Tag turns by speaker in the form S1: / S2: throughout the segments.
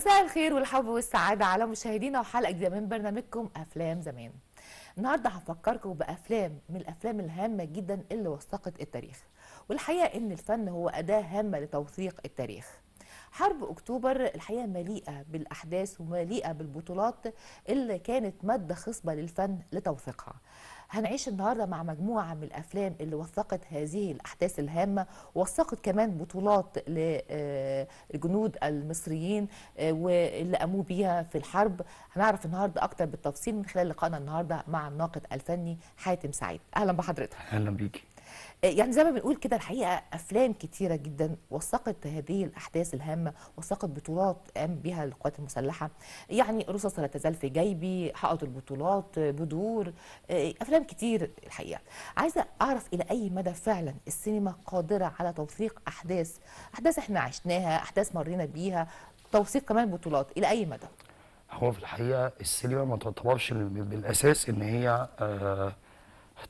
S1: مساء الخير والحب والسعادة على مشاهدينا وحلقة جديدة من برنامجكم أفلام زمان. النهارده هفكركم بأفلام من الأفلام الهامة جدا اللي وثقت التاريخ، والحقيقة إن الفن هو أداة هامة لتوثيق التاريخ. حرب أكتوبر الحقيقة مليئة بالأحداث ومليئة بالبطولات اللي كانت مادة خصبة للفن لتوثيقها. هنعيش النهارده مع مجموعة من الأفلام اللي وثقت هذه الأحداث الهامة، ووثقت كمان بطولات للجنود المصريين واللي قاموا بيها في الحرب. هنعرف النهارده أكتر بالتفصيل من خلال لقائنا النهارده مع الناقد الفني حاتم سعيد. أهلا بحضرتك.
S2: اهلا بيكي.
S1: يعني زي ما بنقول كده الحقيقه افلام كتيره جدا وثقت هذه الاحداث الهامه، وثقت بطولات قام بها القوات المسلحه، يعني رصاصه لا تزال في جيبي، حائط البطولات، بدور، افلام كتير الحقيقه. عايزه اعرف الى اي مدى فعلا السينما قادره على توثيق احداث احنا عشناها، احداث مرينا بيها، توثيق كمان بطولات، الى اي مدى؟
S2: هو في الحقيقه السينما ما تعتبرش بالاساس ان هي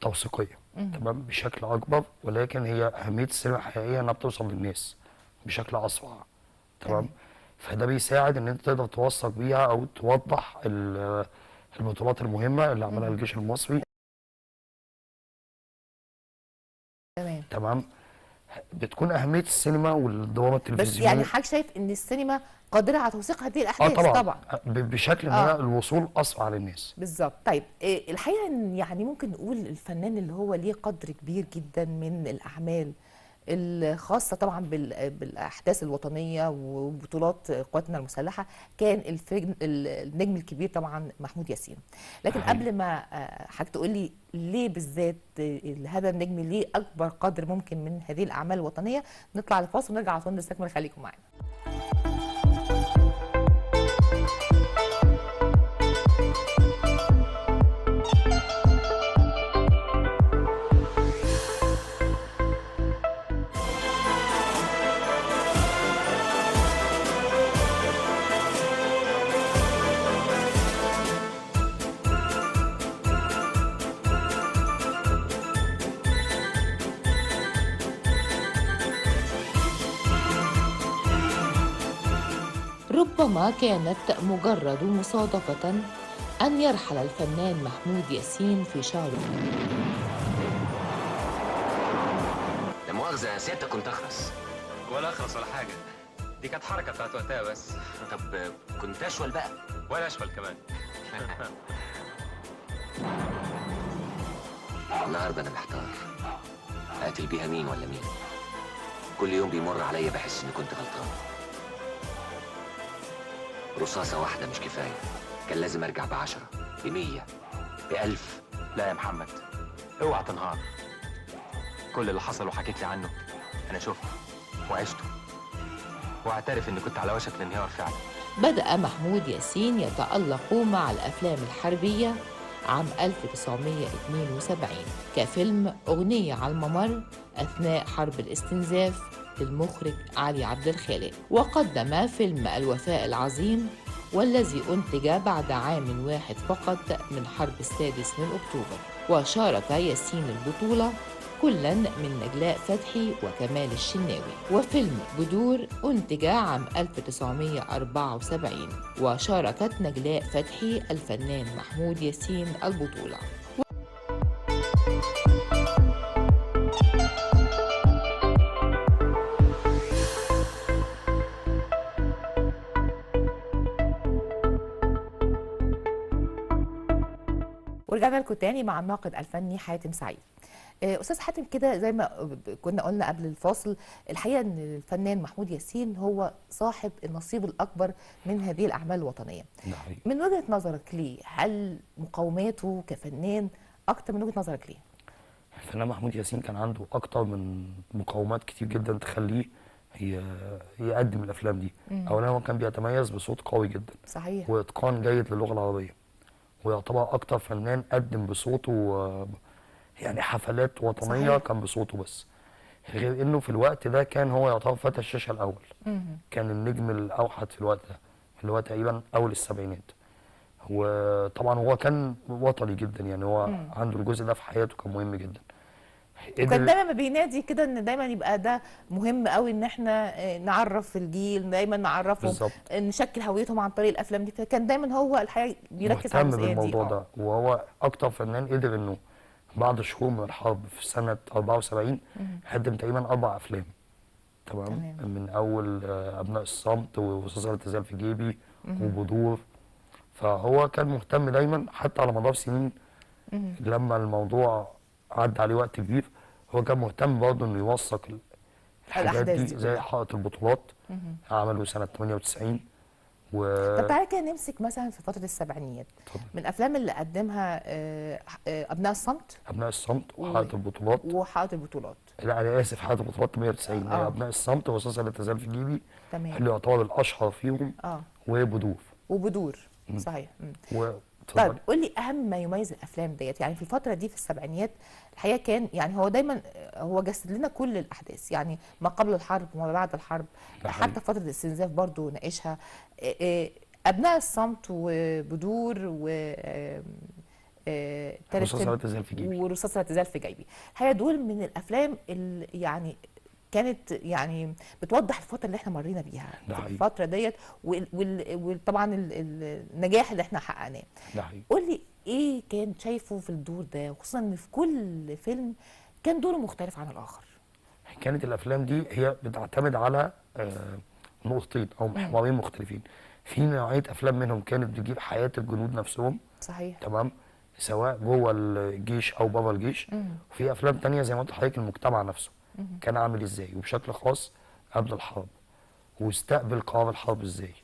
S2: توثيقيه، تمام، بشكل اكبر، ولكن هي اهميه السينما الحقيقيه انها بتوصل للناس بشكل اسرع، تمام. فده بيساعد ان انت تقدر توثق بيها او توضح البطولات المهمه اللي عملها الجيش المصري،
S1: تمام.
S2: تمام. بتكون اهميه السينما والدراما
S1: بس يعني
S2: التلفزيونيه
S1: حضرتك شايف ان السينما قادره على توثيق هذه
S2: اه
S1: الاحداث
S2: طبعا
S1: طبعا.
S2: بشكل ان هي
S1: اه
S2: الوصول اسرع للناس.
S1: بالظبط. طيب الحقيقه إن يعني ممكن نقول الفنان اللي هو ليه قدر كبير جدا من الاعمال الخاصه طبعا بالاحداث الوطنيه وبطولات قواتنا المسلحه، كان النجم الكبير طبعا محمود ياسين. لكن
S2: حقيقي.
S1: قبل ما حضرتك تقول لي ليه بالذات هذا النجم ليه اكبر قدر ممكن من هذه الاعمال الوطنيه، نطلع لفاصل ونرجع على طول نستكمل. خليكم معانا. ربما كانت مجرد مصادفة أن يرحل الفنان محمود ياسين في شهر.
S3: لا مؤاخذة سيادتك كنت أخرس.
S4: ولا اخرس ولا حاجه، دي كانت حركه بتاعت وقتها بس.
S3: طب كنت أشول بقى.
S4: ولا اشمل كمان.
S3: النهارده أنا محتار أقتل بيها مين ولا مين. كل يوم بيمر عليا بحس إني كنت غلطان. رصاصة واحدة مش كفاية، كان لازم أرجع ب10 ب100 ب1000.
S4: لا يا محمد، اوعى تنهار. كل اللي حصل وحكيت لي عنه انا شفته وعشته، واعترف اني كنت على وشك الانهيار فعلا.
S1: بدأ محمود ياسين يتألق مع الأفلام الحربية عام 1972 كفيلم أغنية على الممر أثناء حرب الاستنزاف للمخرج علي عبد الخالق، وقدم فيلم الوفاء العظيم والذي أنتج بعد عام واحد فقط من حرب السادس من أكتوبر. وشارك ياسين البطولة كلا من نجلاء فتحي وكمال الشناوي. وفيلم بدور أنتج عام 1974 وشاركت نجلاء فتحي الفنان محمود ياسين البطولة. ورجعنا لكم تاني مع الناقد الفني حاتم سعيد. استاذ حاتم، كده زي ما كنا قلنا قبل الفاصل، الحقيقه ان الفنان محمود ياسين هو صاحب النصيب الاكبر من هذه الاعمال الوطنيه. من وجهه نظرك ليه؟ هل مقوماته كفنان اكتر من وجهه نظرك ليه؟
S2: الفنان محمود ياسين كان عنده اكتر من مقومات كتير جدا تخليه يقدم الافلام دي. اولا هو كان بيتميز بصوت قوي جدا،
S1: صحيح،
S2: واتقان جيد للغه العربيه، ويعتبر اكتر فنان قدم بصوته يعني حفلات وطنيه
S1: صحيح.
S2: كان بصوته بس. غير انه في الوقت ده كان هو يعتبر فتى الشاشه الاول، كان النجم الاوحد في الوقت ده اللي هو تقريبا اول السبعينات. وطبعا هو كان وطني جدا، يعني هو عنده الجزء ده في حياته كان مهم جدا.
S1: وكان دايما ما بينادي كده ان دايما يبقى ده مهم قوي ان احنا نعرف الجيل، دايما نعرفهم،
S2: بالظبط.
S1: نشكل هويتهم عن طريق الافلام دي. فكان دايما هو الحقيقه بيركز على
S2: مهتم
S1: الجزئيه دي.
S2: بالموضوع ده، وهو اكتر فنان قدر انه بعد شهور من الحرب في سنه 74 قدم تقريبا 4 افلام. تمام.
S1: تمام.
S2: من اول ابناء الصمت ورصاصه لا تزال في جيبي وبدور. فهو كان مهتم دايما حتى على مدار سنين لما الموضوع عدى عليه وقت كبير، هو كان مهتم برضه انه يوثق الحاجات
S1: الأحداث
S2: دي
S1: دي
S2: زي
S1: كلها.
S2: حائط البطولات. عمله سنه 98
S1: طب تعالى كده نمسك مثلا في فتره السبعينيات.
S2: اتفضل.
S1: من الافلام اللي قدمها ابناء الصمت
S2: ابناء الصمت وحائط البطولات.
S1: وحائط البطولات.
S2: لا انا اسف، حائط البطولات 98 هي
S1: آه.
S2: ابناء الصمت ورصاصه لا تزال في جيبي
S1: تمام.
S2: اللي يعتبر الاشهر فيهم،
S1: اه
S2: وبدور.
S1: وبدور. صحيح.
S2: و
S1: طيب
S2: اتفضلي.
S1: قول لي اهم ما يميز الافلام ديت. يعني في الفتره دي في السبعينيات الحقيقه كان يعني هو دايما هو جسد لنا كل الاحداث، يعني ما قبل الحرب وما بعد الحرب،
S2: ده
S1: حتى
S2: حقيقي.
S1: فتره الاستنزاف برضو ناقشها. ابناء الصمت وبدور و تالت
S2: رصاصه
S1: فيلم
S2: لا تزال في جيبي.
S1: ورصاصه لا تزال في جيبي. الحقيقه دول من الافلام اللي يعني كانت يعني بتوضح الفتره اللي احنا مرينا بيها
S2: ده
S1: في
S2: حقيقي.
S1: الفتره ديت، وطبعا النجاح اللي احنا حققناه.
S2: ده حقيقي.
S1: قول لي ايه كان شايفه في الدور ده، وخصوصا ان في كل فيلم كان دوره مختلف عن الاخر.
S2: كانت الافلام دي هي بتعتمد على نقطتين او محورين مختلفين. في نوعيه افلام منهم كانت بتجيب حياه الجنود نفسهم.
S1: صحيح.
S2: تمام. سواء جوه الجيش او بره الجيش. وفي افلام تانية زي ما قلت لحضرتك المجتمع نفسه كان عامل ازاي، وبشكل خاص قبل الحرب واستقبل قرار الحرب ازاي.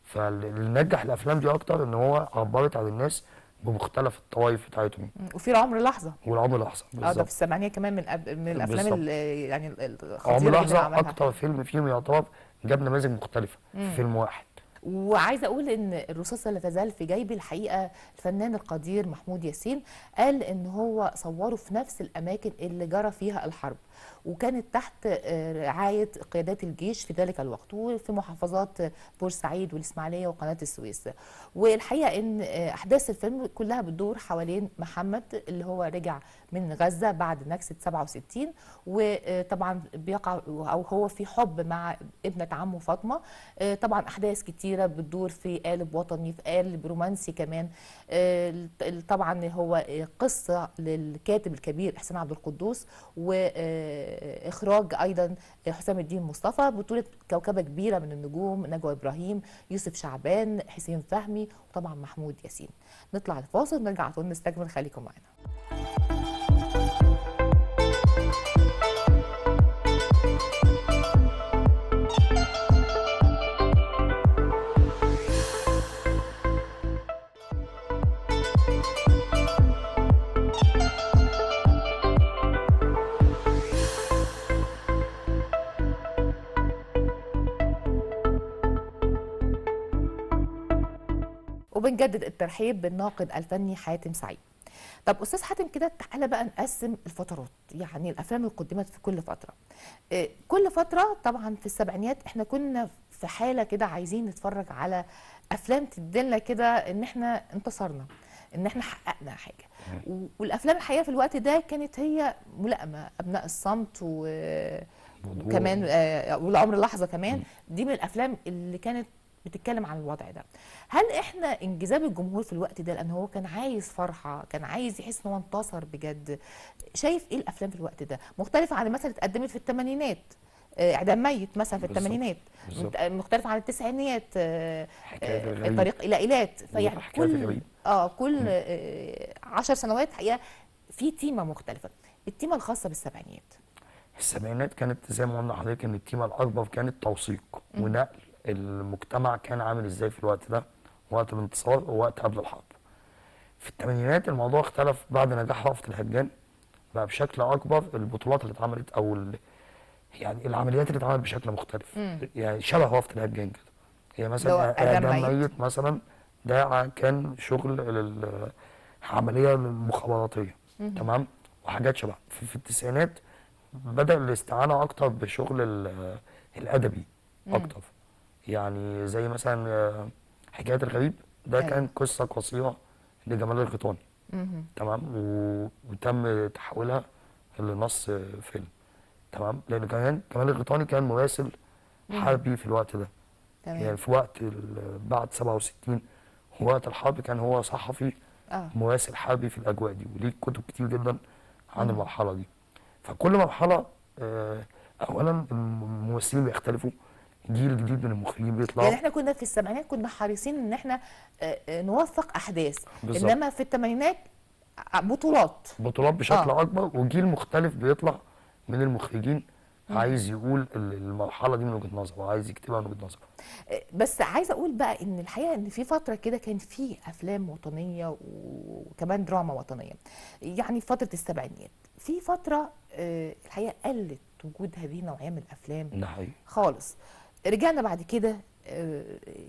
S2: فاللي نجح الافلام دي اكتر ان هو عبرت عن الناس بمختلف الطوائف بتاعتهم.
S1: وفي العمر لحظه.
S2: والعمر لحظه
S1: ده في
S2: بالظبط.
S1: الثمانينات كمان من الافلام
S2: بالظبط.
S1: يعني الخطيره
S2: عمر
S1: جدا
S2: لحظه
S1: عملها.
S2: اكتر فيلم فيهم يعتبر جاب نماذج مختلفه في فيلم واحد.
S1: وعايزه اقول ان الرصاصه لا تزال في جيبي الحقيقه الفنان القدير محمود ياسين قال ان هو صوره في نفس الاماكن اللي جرى فيها الحرب، وكانت تحت رعايه قيادات الجيش في ذلك الوقت، وفي محافظات بورسعيد والاسماعيليه وقناه السويس. والحقيقه ان احداث الفيلم كلها بتدور حوالين محمد اللي هو رجع من غزه بعد نكسه 67، وطبعا بيقع او هو في حب مع ابنه عمه فاطمه. طبعا احداث كتيره بتدور في قالب وطني، في قالب رومانسي كمان. طبعا هو قصه للكاتب الكبير احسان عبد القدوس، واخراج ايضا حسام الدين مصطفى، بطوله كوكبه كبيره من النجوم: نجوى ابراهيم، يوسف شعبان، حسين فهمي، وطبعا محمود ياسين. نطلع لفاصل ونرجع على طول نستكمل، خليكم معانا. وبنجدد الترحيب بالناقد الفني حاتم سعيد. طب استاذ حاتم كده تعالى بقى نقسم الفترات، يعني الافلام اللي قدمت في كل فتره. كل فتره طبعا في السبعينيات احنا كنا في حاله كده عايزين نتفرج على افلام تدينا كده ان احنا انتصرنا، ان احنا حققنا حاجه. والافلام الحقيقه في الوقت ده كانت هي ملائمه: ابناء الصمت وكمان والعمر لحظه كمان. دي من الافلام اللي كانت بتتكلم عن الوضع ده. هل احنا انجذاب الجمهور في الوقت ده لان هو كان عايز فرحه، كان عايز يحس ان هو انتصر بجد؟ شايف ايه الافلام في الوقت ده مختلفه عن مثلا اتقدمت في الثمانينات؟ اعدام ميت مثلا في الثمانينات، مختلفه عن التسعينيات. الطريق الى ايلات. فيعني كل 10 سنوات حقيقه في تيمه مختلفه. التيمه الخاصه بالسبعينيات.
S2: السبعينات كانت زي ما قلنا لحضرتك ان التيمه الاكبر كانت توثيق ونقل المجتمع كان عامل ازاي في الوقت ده، وقت الانتصار ووقت قبل الحرب. في الثمانينات الموضوع اختلف بعد نجاح رأفت الهجان، بقى بشكل اكبر البطولات اللي اتعملت او يعني العمليات اللي اتعملت بشكل مختلف. يعني شبه رأفت الهجان كده. هي مثلا اعدام ميت مثلا ده كان شغل العمليه المخابراتيه. تمام. وحاجات شبه في التسعينات بدأ الاستعانه اكتر بشغل الادبي اكتر. يعني زي مثلا حكاية الغريب ده كان قصة قصيرة لجمال الغيطاني. تمام. وتم تحويلها اللي نص فيلم. تمام، لان كمان الغيطاني كان مراسل حربي في الوقت ده. يعني
S1: تمام.
S2: في وقت بعد 67 وقت الحرب كان هو صحفي
S1: اه.
S2: مراسل حربي في الاجواء دي، وليه كتب كتير جدا عن المرحله دي. فكل مرحله اولا الممثلين بيختلفوا، جيل جديد من المخرجين بيطلعوا.
S1: يعني احنا كنا في السبعينات كنا حريصين ان احنا نوثق احداث،
S2: بالظبط.
S1: انما في الثمانينات بطولات
S2: بشكل
S1: اه.
S2: اكبر، وجيل مختلف بيطلع من المخرجين عايز يقول المرحله دي من وجهه نظره وعايز يكتبها من وجهه نظره.
S1: بس عايزه اقول بقى ان الحقيقه ان في فتره كده كان في افلام وطنيه وكمان دراما وطنيه، يعني فتره السبعينات. في فتره الحقيقه قلت وجود هذه النوعيه من الافلام
S2: ده حقيقي.
S1: خالص. رجعنا بعد كده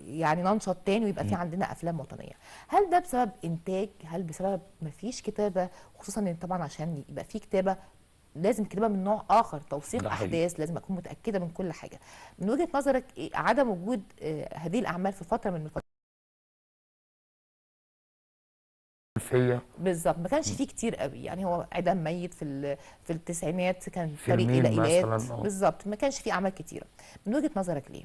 S1: يعني ننشط تاني ويبقى في عندنا افلام وطنيه. هل ده بسبب انتاج؟ هل بسبب مفيش كتابه؟ خصوصا ان طبعا عشان يبقى في كتابه لازم كتابه من نوع اخر، توثيق
S2: ده حقيقي.
S1: احداث، لازم اكون متاكده من كل حاجه. من وجهه نظرك إيه عدم وجود هذه الاعمال في فتره من الفترات؟
S2: الفيه
S1: بالظبط، ما كانش فيه كتير قوي، يعني هو عدم ميت في التسعينات، كان طريق
S2: فيلمين
S1: الى ايلات.
S2: مثلا
S1: بالظبط، ما كانش فيه اعمال كتيره. من وجهه نظرك ليه؟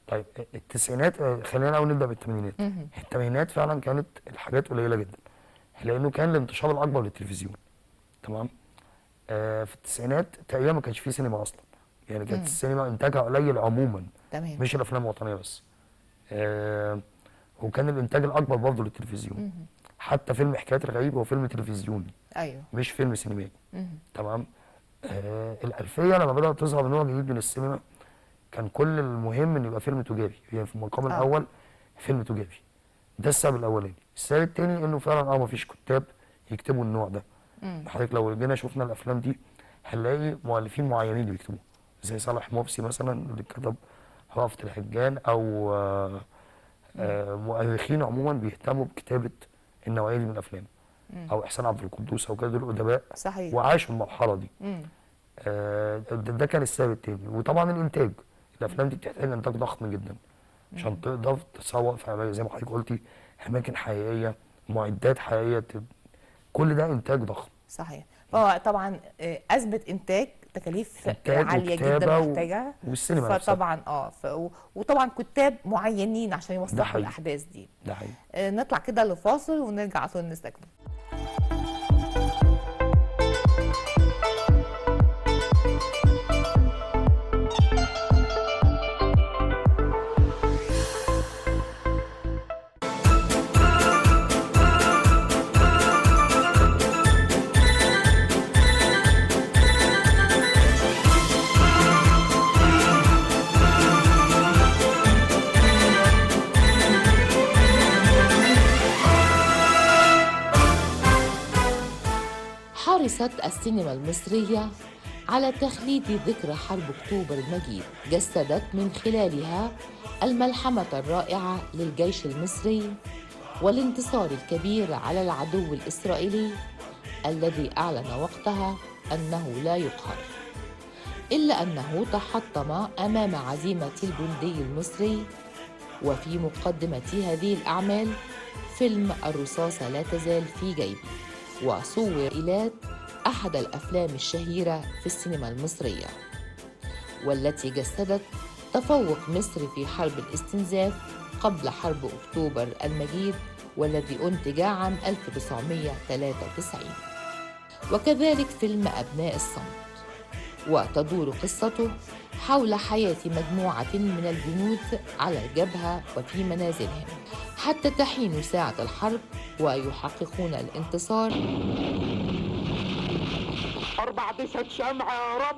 S2: طيب التسعينات، خلينا اول نبدا بالثمانينات. الثمانينات فعلا كانت الحاجات قليله جدا، لانه كان الانتشار الاكبر للتلفزيون. تمام. في التسعينات تقريبا ما كانش فيه سينما اصلا، يعني كانت السينما انتاجها قليل عموما،
S1: تمام.
S2: مش الافلام الوطنيه بس. وكان الانتاج الاكبر برضه للتلفزيون. حتى فيلم حكايه الغريب هو فيلم تلفزيوني
S1: ايوه.
S2: مش فيلم سينمائي. تمام. الالفيه لما بدات تظهر نوع جديد من السينما، كان كل المهم ان يبقى فيلم تجاري، يعني في المقام الاول فيلم تجاري. ده السبب الاولاني. السبب الثاني انه فعلا ما فيش كتاب يكتبوا النوع ده. حضرتك لو جينا شفنا الافلام دي هنلاقي مؤلفين معينين اللي بيكتبوه، زي صالح مرسي مثلا اللي كتب رأفت الهجان، او مؤرخين عموما بيهتموا بكتابه النوعيه دي من الافلام، او احسان عبد القدوس او كده، دول ادباء
S1: صحيح.
S2: وعاشوا المرحله دي. ده كان السبب التاني. وطبعا الانتاج، الافلام دي بتحتاج انتاج ضخم جدا عشان تقدر تسوق في أماكن زي ما حضرتك قلتي، اماكن حقيقيه، معدات حقيقيه، كل ده انتاج ضخم.
S1: صحيح. فهو طبعا اثبت انتاج، تكاليف
S2: انتاج
S1: عاليه جدا
S2: وكتابه
S1: محتاجه.
S2: والسينما نفسها.
S1: فطبعا وطبعا كتاب معينين عشان
S2: ده
S1: يوثقوا
S2: حقيقي.
S1: الاحداث دي.
S2: ده حقيقي.
S1: نطلع كده لفاصل ونرجع على طول نستكمل. حرصت السينما المصرية على تخليد ذكرى حرب أكتوبر المجيد، جسدت من خلالها الملحمة الرائعة للجيش المصري والانتصار الكبير على العدو الإسرائيلي الذي أعلن وقتها أنه لا يقهر، إلا أنه تحطم أمام عزيمة الجندي المصري. وفي مقدمة هذه الأعمال فيلم الرصاصة لا تزال في جيبي، وصور إيلات أحد الأفلام الشهيرة في السينما المصرية، والتي جسدت تفوق مصر في حرب الاستنزاف قبل حرب أكتوبر المجيد، والذي أنتج عام 1993. وكذلك فيلم أبناء الصمت، وتدور قصته حول حياة مجموعة من الجنود على الجبهة وفي منازلهم حتى تحين ساعة الحرب ويحققون الانتصار.
S5: 14 شمعة يا رب.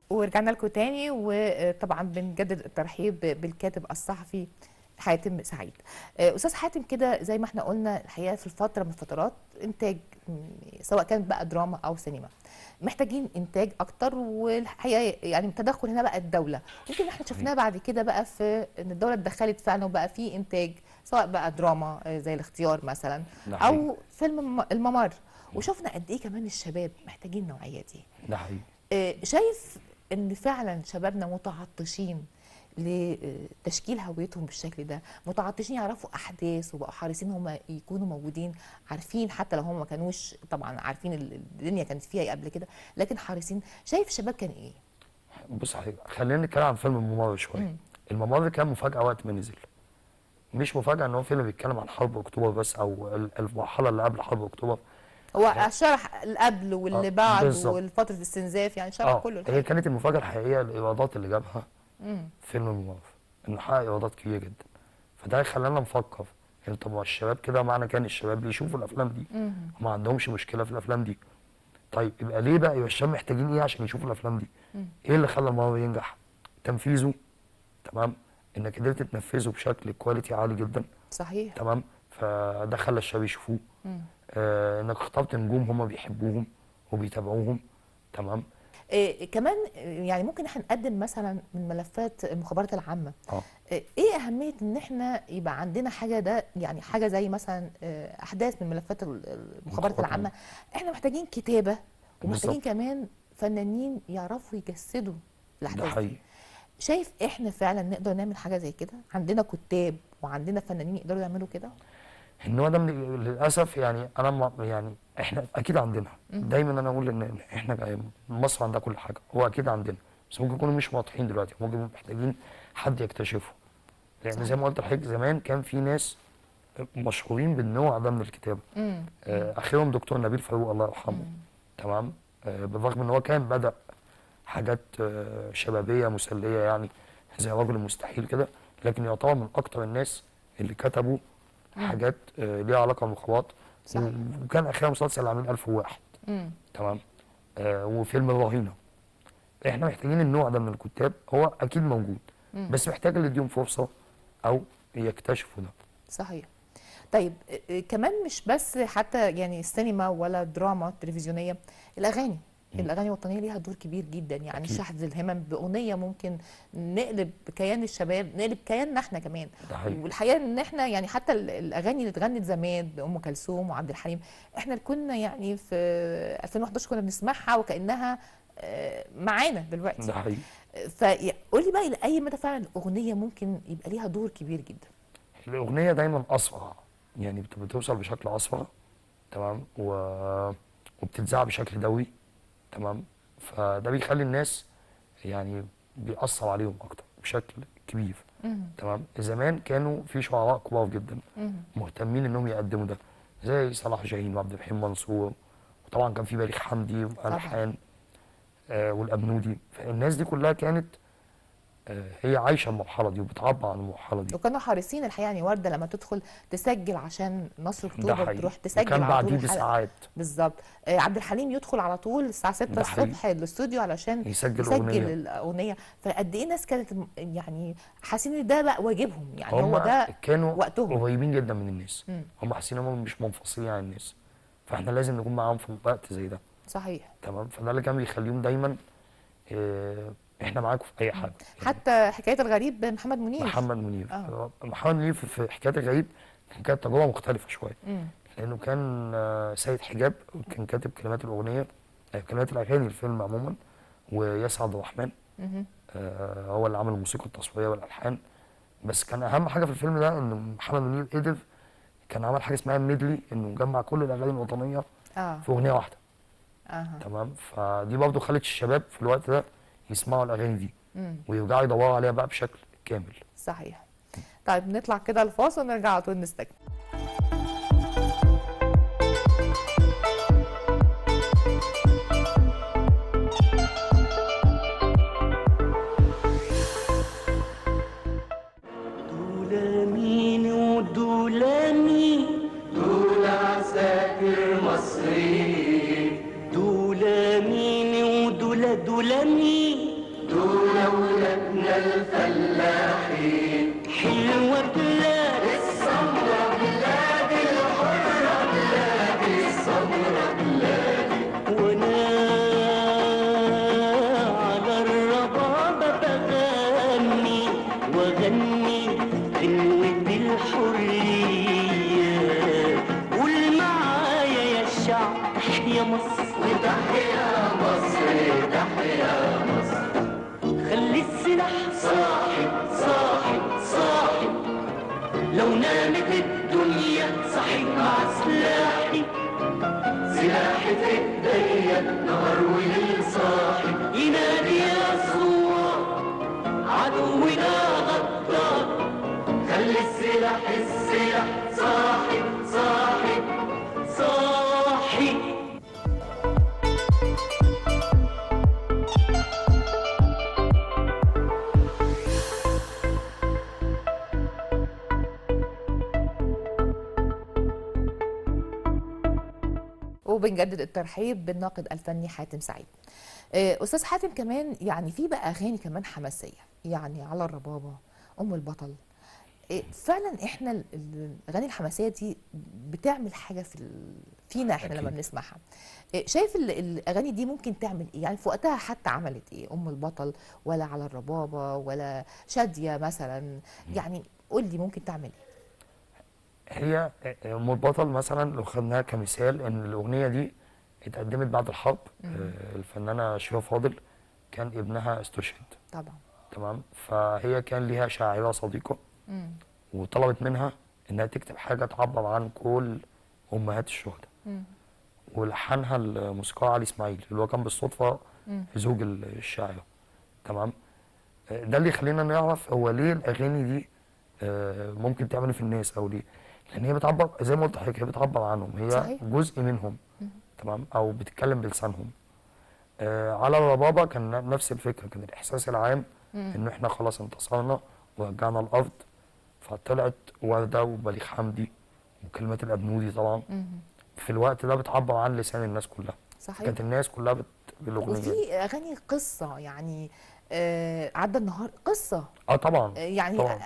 S1: ورجعنا لكم تاني، وطبعا بنجدد الترحيب بالكاتب الصحفي حاتم سعيد. استاذ حاتم، كده زي ما احنا قلنا الحقيقه في الفتره من الفترات انتاج سواء كانت بقى دراما او سينما محتاجين انتاج اكتر، والحقيقه يعني تدخل هنا بقى الدوله. يمكن احنا شفناه بعد كده بقى في ان الدوله اتدخلت فعلا وبقى في انتاج سواء بقى دراما زي الاختيار مثلا
S2: ده حقيقي.
S1: او فيلم الممر، وشفنا قد ايه كمان الشباب محتاجين النوعيه دي.
S2: ده حقيقي.
S1: شايف ان فعلا شبابنا متعطشين لتشكيل هويتهم بالشكل ده، متعطشين يعرفوا احداث وبقوا حريصين هم يكونوا موجودين، عارفين حتى لو هم ما كانوش طبعا عارفين الدنيا كانت فيها ايه قبل كده، لكن حريصين. شايف الشباب كان ايه؟
S2: بص حضرتك، خلينا نتكلم عن فيلم الممر شويه. الممر كان مفاجاه وقت ما نزل، مش مفاجاه ان هو فيلم بيتكلم عن حرب اكتوبر بس، او المرحله اللي قبل حرب اكتوبر.
S1: هو شرح اللي قبل واللي بعد
S2: بالظبط.
S1: والفتره الاستنزاف، يعني شرح كله
S2: هي
S1: الحقيقة.
S2: كانت المفاجاه الحقيقيه الايرادات اللي جابها فيلم الممر، انه حقق ايرادات كبيره جدا. فده خلانا نفكر يعني طب ما الشباب كده، معنى كان الشباب بيشوفوا الافلام دي وما عندهمش مشكله في الافلام دي. طيب يبقى ليه بقى يبقى الشباب محتاجين ايه عشان يشوفوا الافلام دي؟ ايه اللي خلى الممر ينجح؟ تنفيذه، تمام، انك قدرت تنفذه بشكل كواليتي عالي جدا،
S1: صحيح.
S2: تمام، فده خلى الشباب يشوفوه. انك اخترت نجوم هم بيحبوهم وبيتابعوهم، تمام.
S1: كمان يعني ممكن احنا نقدم مثلا من ملفات المخابرات العامه.
S2: اه
S1: ايه اهميه ان احنا يبقى عندنا حاجه ده، يعني حاجه زي مثلا احداث من ملفات المخابرات العامه. احنا محتاجين كتابه ومحتاجين
S2: بالظبط.
S1: كمان فنانين يعرفوا يجسدوا
S2: ده
S1: الاحداث دي.
S2: حقيقي.
S1: شايف احنا فعلا نقدر نعمل حاجه زي كده؟ عندنا كتاب وعندنا فنانين يقدروا يعملوا كده؟
S2: النوع ده للاسف يعني انا يعني احنا اكيد عندنا. دايما انا اقول ان احنا مصر عندها كل حاجه، هو اكيد عندنا، بس ممكن يكونوا مش واضحين دلوقتي، ممكن يكونوا محتاجين حد يكتشفه. لان زي ما قلت لحضرتك زمان كان في ناس مشهورين بالنوع ده من الكتابه. اخرهم دكتور نبيل فاروق الله يرحمه، تمام. بالرغم ان هو كان بدأ حاجات شبابيه مسليه يعني زي رجل المستحيل كده، لكن يعتبر من اكتر الناس اللي كتبوا حاجات ليها علاقه بالمخابرات.
S1: صحيح.
S2: وكان اخرها مسلسل عاملين 1001، تمام. وفيلم الرهينه. احنا محتاجين النوع ده من الكتاب، هو اكيد موجود بس محتاج اللي يديهم فرصه او يكتشفوا ده.
S1: صحيح. طيب كمان مش بس حتى يعني السينما ولا الدراما التلفزيونيه، الاغاني الوطنيه ليها دور كبير جدا، يعني
S2: أكيد.
S1: شحذ الهمم باغنيه ممكن نقلب كيان الشباب، نقلب كياننا احنا كمان.
S2: ده حقيقي.
S1: والحقيقه ان احنا يعني حتى الاغاني اللي اتغنت زمان بام كلثوم وعبد الحليم، احنا كنا يعني في 2011 كنا بنسمعها وكانها معانا دلوقتي.
S2: ده حقيقي.
S1: فقول لي بقى الى اي مدى فعلا الاغنيه ممكن يبقى ليها دور كبير جدا؟
S2: الاغنيه دايما اسرع، يعني بتوصل بشكل اسرع، تمام، وبتتذاع بشكل دوري، تمام. فده بيخلي الناس يعني بيأثر عليهم اكتر بشكل كبير، تمام. زمان كانوا في شعراء كبار جدا مهتمين انهم يقدموا ده، زي صلاح جاهين وعبد الرحيم منصور، وطبعا كان في بليغ حمدي والحان والابنودي. فالناس دي كلها كانت هي عايشه المرحله دي وبتعبر عن المرحله دي.
S1: وكانوا حريصين الحقيقه، يعني ورده لما تدخل تسجل عشان نصر
S2: ده
S1: اكتوبر
S2: حقيقي.
S1: تروح تسجل
S2: وكان
S1: على طول
S2: بعديه
S1: الحلقه.
S2: بساعات.
S1: بالظبط. عبد الحليم يدخل على طول الساعه 6
S2: ده حقيقي.
S1: الصبح الاستوديو علشان
S2: يسجل
S1: الاغنيه. فقد ايه ناس كانت يعني حاسين ان ده بقى واجبهم، يعني
S2: هم
S1: هو ده
S2: كانوا
S1: وقتهم.
S2: قريبين جدا من الناس، هم حاسين انهم مش منفصلين عن الناس، فاحنا لازم نكون معاهم في وقت زي ده.
S1: صحيح.
S2: تمام. فده اللي كان بيخليهم دايما احنا معاكم في اي حاجه. يعني
S1: حتى حكايه الغريب محمد منير.
S2: محمد منير. محمد منير في حكايه الغريب كانت تجربه مختلفه شويه، لانه كان سيد حجاب، وكان كاتب كلمات الاغنيه، كلمات الاغاني الفيلم عموما، وياسر عبد الرحمن هو اللي عمل الموسيقى التصويريه والالحان. بس كان اهم حاجه في الفيلم ده ان محمد منير قدر، كان عمل حاجه اسمها ميدلي، انه جمع كل الاغاني الوطنيه في اغنيه واحده. تمام. فدي برضه خلت الشباب في الوقت ده يسمعوا الاغاني دي ويرجعوا يدوروا عليها بقى بشكل كامل.
S1: صحيح. طيب نطلع كده الفاصل ونرجع على طول نستكمل.
S6: دول ولادنا الفلاحين، حلوة الحرية. قول معايا يا الشعب تحيا مصر وتحيا مصر تحيا مصر. خلي السلاح صاحي صاحي صاحي، لو نامت الدنيا صحيت مع سلاحي. سلاحي في ايديا نهار وليل صاحي، ينادي يا ثوار عدونا غدار. خلي السلاح صاحي صاحي صاحي.
S1: وبنجدد الترحيب بالناقد الفني حاتم سعيد. استاذ حاتم، كمان يعني في بقى اغاني كمان حماسيه، يعني على الربابه، ام البطل. فعلا احنا الاغاني الحماسيه دي بتعمل حاجه فينا احنا لما بنسمعها. شايف الاغاني دي ممكن تعمل ايه؟ يعني في وقتها حتى عملت ايه؟ ام البطل ولا على الربابه ولا شاديه مثلا؟ يعني قول لي ممكن تعمل ايه؟
S2: هي ام البطل مثلا لو خدناها كمثال، ان الاغنيه دي اتقدمت بعد الحرب. الفنانه شيرين فاضل كان ابنها استشهد.
S1: طبعا.
S2: تمام. فهي كان ليها شاعره صديقه وطلبت منها انها تكتب حاجه تعبر عن كل امهات الشهداء. ولحنها الموسيقار علي اسماعيل اللي هو كان بالصدفه زوج الشاعره. تمام. ده اللي يخلينا نعرف هو ليه الاغاني دي ممكن تعمل في الناس او ليه. لان هي بتعبر زي ما قلت لحضرتك، هي بتعبر عنهم، هي
S1: صحيح.
S2: جزء منهم. تمام. او بتتكلم بلسانهم. على الربابه كان نفس الفكره، كان الاحساس العام ان احنا خلاص انتصرنا ورجعنا الارض. فطلعت ورده وبليغ حمدي وكلمات الابنودي طبعا. في الوقت ده بتعبر عن لسان الناس كلها.
S1: صحيح.
S2: كانت الناس كلها بالاغنيه دي.
S1: وفي اغاني قصه، يعني عدى النهار قصه.
S2: طبعا.
S1: يعني
S2: طبعا.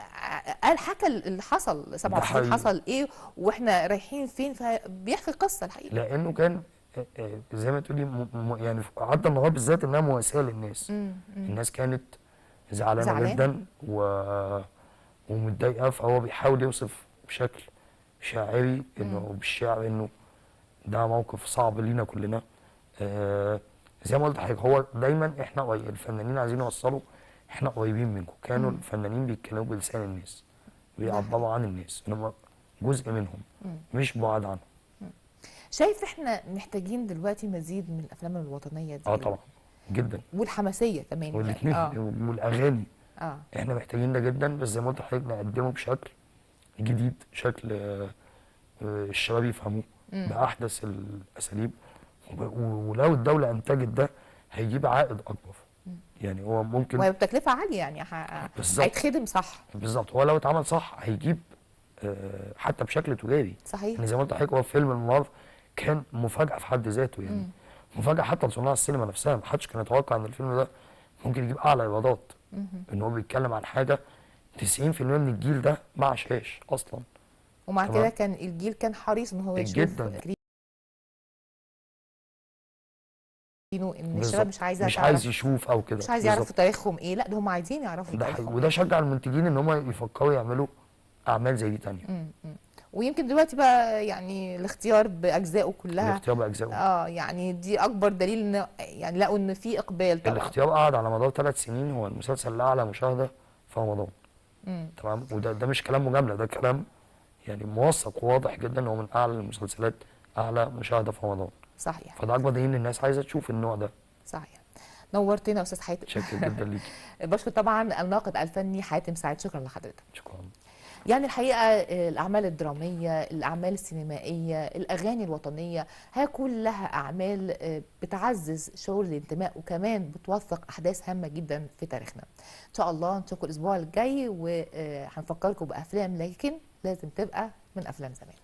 S1: قال حكى اللي حصل 97
S2: حقيقي.
S1: حصل ايه واحنا رايحين فين، فبيحكي قصه الحقيقه.
S2: لانه كان زي ما تقولي يعني عدى النهار بالذات انها مواساه للناس. الناس كانت زعلانه جدا ومتضايقه، فهو بيحاول يوصف بشكل شاعري انه بالشعر انه ده موقف صعب لينا كلنا. زي ما قلت لحضرتك، هو دايما احنا الفنانين عايزين يوصلوا احنا قريبين منكم. كانوا الفنانين بيتكلموا بلسان الناس، بيعبروا عن الناس ان هم جزء منهم مش بعاد عنهم.
S1: شايف احنا محتاجين دلوقتي مزيد من الافلام الوطنيه دي؟
S2: طبعا جدا.
S1: والحماسيه كمان.
S2: والاثنين والاغاني. احنا محتاجين ده جدا، بس زي ما قلت لحضرتك نقدمه بشكل جديد، شكل الشباب يفهموه باحدث الاساليب. ولو الدوله انتجت ده هيجيب عائد اكبر. يعني هو ممكن
S1: وهي بتكلفه عاليه، يعني هيتخدم صح.
S2: بالظبط. هو لو اتعمل صح هيجيب حتى بشكل تجاري.
S1: صحيح.
S2: يعني زي ما قلت لحضرتك، هو فيلم النهار كان مفاجاه في حد ذاته. يعني مفاجاه حتى لصناع السينما نفسها. ما حدش كان يتوقع ان الفيلم ده ممكن يجيب اعلى ايرادات. ان هو بيتكلم عن حاجه 90% من الجيل ده ما عاشهاش اصلا.
S1: ومع كده كان الجيل كان حريص ان هو يشوف
S2: جدا.
S1: ان الشباب مش عايزه
S2: مش عايز يشوف او كده،
S1: مش عايز يعرفوا تاريخهم ايه، لا ده هم عايزين يعرفوا تاريخهم.
S2: وده شجع المنتجين ان هم يفكروا يعملوا اعمال زي دي تانية.
S1: ويمكن دلوقتي بقى يعني الاختيار باجزائه كلها.
S2: الاختيار باجزائه.
S1: يعني دي اكبر دليل ان يعني لقوا ان في اقبال طبعا.
S2: الاختيار قعد على مدار 3 سنين، هو المسلسل الاعلى مشاهده في رمضان. تمام. وده مش كلام مجامله، ده كلام يعني موثق وواضح جدا ان هو من اعلى المسلسلات اعلى مشاهده في رمضان.
S1: صحيح.
S2: فده اكبر دليل ان الناس عايزه تشوف النوع ده.
S1: صحيح. نورتنا يا استاذ حاتم.
S2: شكرا جدا ليكي.
S1: بشكر طبعا الناقد الفني حاتم سعيد، شكرا لحضرتك.
S2: شكرا.
S1: يعني الحقيقه الاعمال الدراميه، الاعمال السينمائيه، الاغاني الوطنيه، هي كلها اعمال بتعزز شعور الانتماء وكمان بتوثق احداث هامه جدا في تاريخنا. ان شاء الله نشوفكم الاسبوع الجاي وهنفكركم بافلام لكن لازم تبقى من افلام زمان.